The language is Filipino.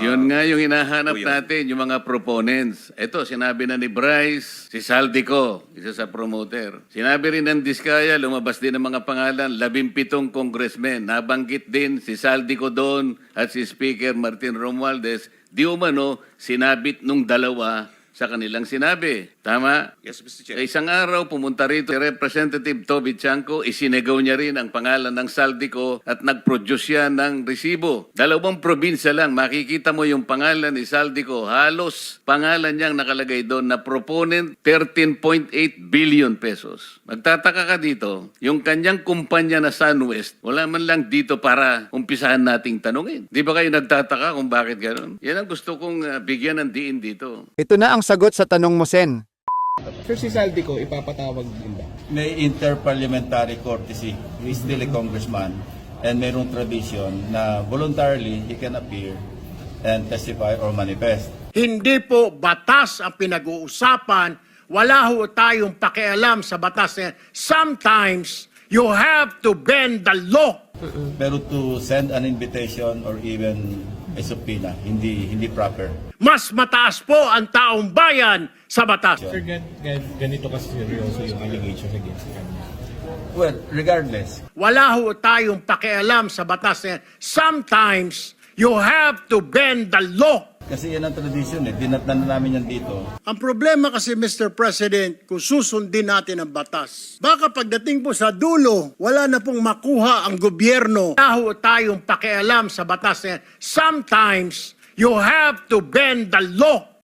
Yun nga yung hinahanap po yun. natin, yung mga proponents. Ito, sinabi na ni Bryce, si Saldico, isa sa promoter. Sinabi rin ng Diskaya, lumabas din ang mga pangalan, 17 congressmen. Nabanggit din si Saldico doon at si Speaker Martin Romualdez. Di umano, sinabit nung dalawa sa kanilang sinabi. Tama? Yes, Mr. Sa Chair. isang araw, pumunta rito si Representative Toby Chanco, isinegaw niya rin ang pangalan ng Saldico at nag-produce siya ng resibo. 2 probinsya lang, makikita mo yung pangalan ni Saldico. Halos pangalan niyang nakalagay doon na proponent 13.8 billion pesos. Magtataka ka dito, yung kanyang kumpanya na SunWest, wala man lang dito para umpisahan nating tanungin. Di ba kayo nagtataka kung bakit gano'n? Yan ang gusto kong bigyan ng diin dito. Ito na ang sagot sa tanong mo, Sen. Sir, si Saldico, ipapatawag din ba? May interparliamentary courtesy. He's still a congressman and mayroong tradition na voluntarily he can appear and testify or manifest. Hindi po batas ang pinag-uusapan. Wala ho tayong pakialam sa batas na yan. Sometimes, you have to bend the law. Pero to send an invitation or even a subpoena, hindi proper. Mas mataas po ang taong bayan sa batas. Sir, ganito kasi seryoso yung allegation against kanya. Well, regardless, Wala ho tayong pakialam sa batas na yan. Sometimes, you have to bend the law. kasi yan ang tradition dinatnan na namin yan dito. Ang problema kasi, Mr. President, kung susundin natin ang batas, baka pagdating po sa dulo, wala na pong makuha ang gobyerno. Wala ho tayong pakialam sa batas na yan. Sometimes, you have to bend the law.